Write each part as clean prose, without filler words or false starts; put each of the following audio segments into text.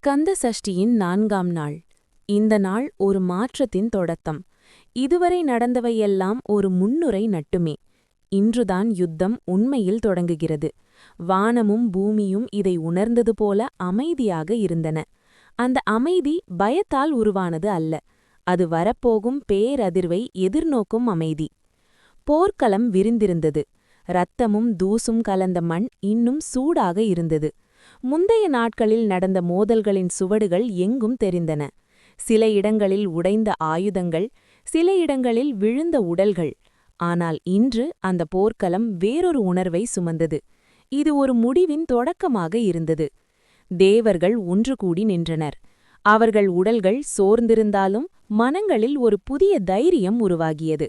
ஸ்கந்த சஷ்டியின் 4ஆம் நாள். இந்த நாள் ஒரு மாற்றத்தின் தொடக்கம். இதுவரை நடந்தவையெல்லாம் ஒரு முன்னுரை நட்டுமே. இன்றுதான் யுத்தம் உண்மையில் தொடங்குகிறது. வானமும் பூமியும் இதை உணர்ந்தது போல அமைதியாக இருந்தன. அந்த அமைதி பயத்தால் உருவானது அல்ல. அது வரப்போகும் பேரதிர்வை எதிர்நோக்கும் அமைதி. போர்க்களம் விரிந்திருந்தது. இரத்தமும் தூசும் கலந்த மண் இன்னும் சூடாக இருந்தது. முந்தைய நாட்களில் நடந்த மோதல்களின் சுவடுகள் எங்கும் தெரிந்தன. சில இடங்களில் உடைந்த ஆயுதங்கள், சில இடங்களில் விழுந்த உடல்கள். ஆனால் இன்று அந்த போர்க்களம் வேறொரு உணர்வை சுமந்தது. இது ஒரு முடிவின் தொடக்கமாக இருந்தது. தேவர்கள் ஒன்று கூடி நின்றனர். அவர்கள் உடல்கள் சோர்ந்திருந்தாலும் மனங்களில் ஒரு புதிய தைரியம் உருவாகியது.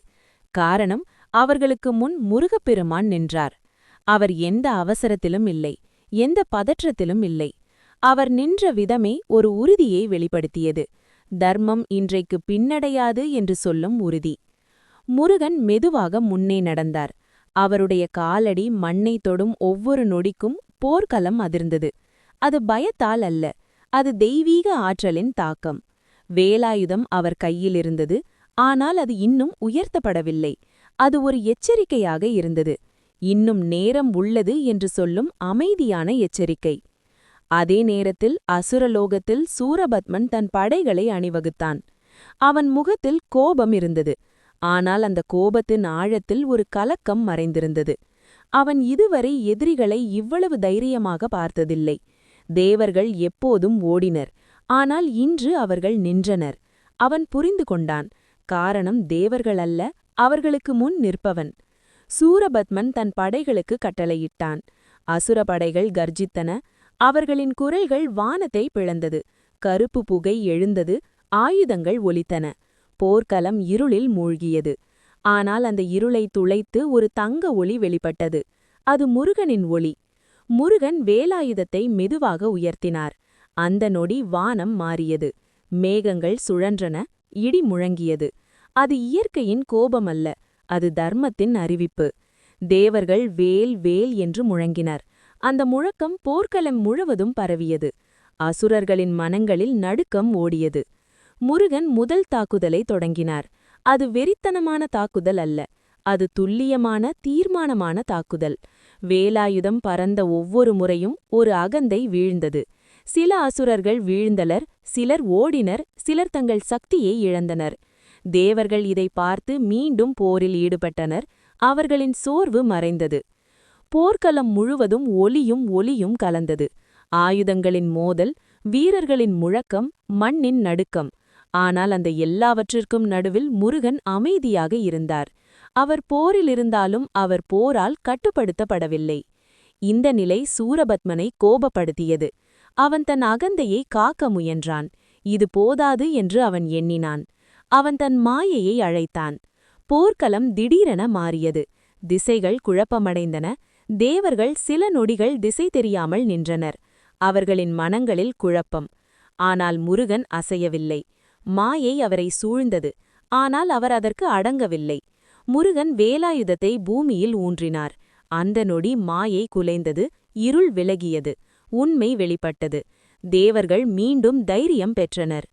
காரணம், அவர்களுக்கு முன் முருகப்பெருமான் நின்றார். அவர் எந்த அவசரத்திலும் இல்லை, எந்த பதற்றத்திலும் இல்லை. அவர் நின்ற விதமே ஒரு உறுதியை வெளிப்படுத்தியது. தர்மம் இன்றைக்கு பின்னடையாது என்று சொல்லும் உறுதி. முருகன் மெதுவாக முன்னே நடந்தார். அவருடைய காலடி மண்ணை தொடும் ஒவ்வொரு நொடிக்கும் போர்க்களம் அதிர்ந்தது. அது பயத்தால் அல்ல, அது தெய்வீக ஆற்றலின் தாக்கம். வேலாயுதம் அவர் கையில் இருந்தது, ஆனால் அது இன்னும் உயர்த்தப்படவில்லை. அது ஒரு எச்சரிக்கையாக இருந்தது. இன்னும் நேரம் உள்ளது என்று சொல்லும் அமைதியான எச்சரிக்கை. அதே நேரத்தில் அசுரலோகத்தில் சூரபத்மன் தன் படைகளை அணிவகுத்தான். அவன் முகத்தில் கோபம் இருந்தது. ஆனால் அந்த கோபத்தின் ஆழத்தில் ஒரு கலக்கம் மறைந்திருந்தது. அவன் இதுவரை எதிரிகளை இவ்வளவு தைரியமாக பார்த்ததில்லை. தேவர்கள் எப்போதும் ஓடினர், ஆனால் இன்று அவர்கள் நின்றனர். அவன் புரிந்து கொண்டான். காரணம் தேவர்கள் அல்ல, அவர்களுக்கு முன் நிற்பவன். சூரபத்மன் தன் படைகளுக்கு கட்டளையிட்டான். அசுர படைகள் கர்ஜித்தன. அவர்களின் குரல்கள் வானத்தை பிளந்தது. கருப்பு புகை எழுந்தது. ஆயுதங்கள் ஒலித்தன. போர்க்களம் இருளில் மூழ்கியது. ஆனால் அந்த இருளை துளைத்து ஒரு தங்க ஒளி வெளிப்பட்டது. அது முருகனின் ஒளி. முருகன் வேலாயுதத்தை மெதுவாக உயர்த்தினார். அந்த நொடி வானம் மாறியது. மேகங்கள் சுழன்றன. இடி முழங்கியது. அது இயற்கையின் கோபமல்ல, அது தர்மத்தின் அறிவிப்பு. தேவர்கள் வேல் வேல் என்று முழங்கினர். அந்த முழக்கம் போர்க்களம் முழுவதும் பரவியது. அசுரர்களின் மனங்களில் நடுக்கம் ஓடியது. முருகன் முதல் தாக்குதலை தொடங்கினார். அது வெறித்தனமான தாக்குதல் அல்ல, அது துல்லியமான தீர்மானமான தாக்குதல். வேலாயுதம் பறந்த ஒவ்வொரு முறையும் ஒரு அகந்தை வீழ்ந்தது. சில அசுரர்கள் வீழ்ந்தனர், சிலர் ஓடினர், சிலர் தங்கள் சக்தியை இழந்தனர். தேவர்கள் இதை பார்த்து மீண்டும் போரில் ஈடுபட்டனர். அவர்களின் சோர்வு மறைந்தது. போர்க்களம் முழுவதும் ஒலியும் கலந்தது. ஆயுதங்களின் மோதல், வீரர்களின் முழக்கம், மண்ணின் நடுக்கம். ஆனால் அந்த எல்லாவற்றிற்கும் நடுவில் முருகன் அமைதியாக இருந்தார். அவர் போரில் இருந்தாலும் அவர் போரால் கட்டுப்படுத்தப்படவில்லை. இந்த நிலை சூரபத்மனை கோபப்படுத்தியது. அவன் தன் அகந்தையை காக்க முயன்றான். இது போதாது என்று அவன் எண்ணினான். அவன் தன் மாயையை அழைத்தான். போர்க்களம் திடீரென மாறியது. திசைகள் குழப்பமடைந்தன. தேவர்கள் சில நொடிகள் திசை தெரியாமல் நின்றனர். அவர்களின் மனங்களில் குழப்பம். ஆனால் முருகன் அசையவில்லை. மாயை அவரை சூழ்ந்தது, ஆனால் அவர் அதற்கு அடங்கவில்லை. முருகன் வேலாயுதத்தை பூமியில் ஊன்றினார். அந்த நொடி மாயை குலைந்தது. இருள் விலகியது. உண்மை வெளிப்பட்டது. தேவர்கள் மீண்டும் தைரியம் பெற்றனர்.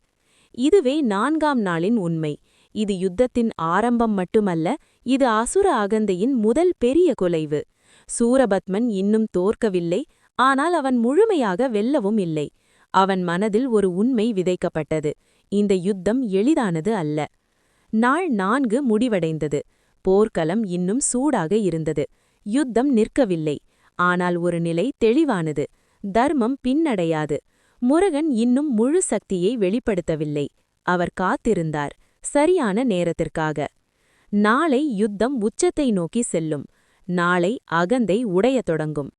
இதுவே 4ஆம் நாளின் உண்மை. இது யுத்தத்தின் ஆரம்பம் மட்டுமல்ல, இது அசுர அகந்தையின் முதல் பெரிய குலைவு. சூரபத்மன் இன்னும் தோற்கவில்லை, ஆனால் அவன் முழுமையாக வெல்லவும் இல்லை. அவன் மனதில் ஒரு உண்மை விதைக்கப்பட்டது. இந்த யுத்தம் எளிதானது அல்ல. நாள் 4 முடிவடைந்தது. போர்க்களம் இன்னும் சூடாக இருந்தது. யுத்தம் நிற்கவில்லை. ஆனால் ஒரு நிலை தெளிவானது. தர்மம் பின்னடையாது. முருகன் இன்னும் முழு சக்தியை வெளிப்படுத்தவில்லை. அவர் காத்திருந்தார், சரியான நேரத்திற்காக. நாளை யுத்தம் உச்சத்தை நோக்கி செல்லும். நாளை அகந்தை உடையத் தொடங்கும்.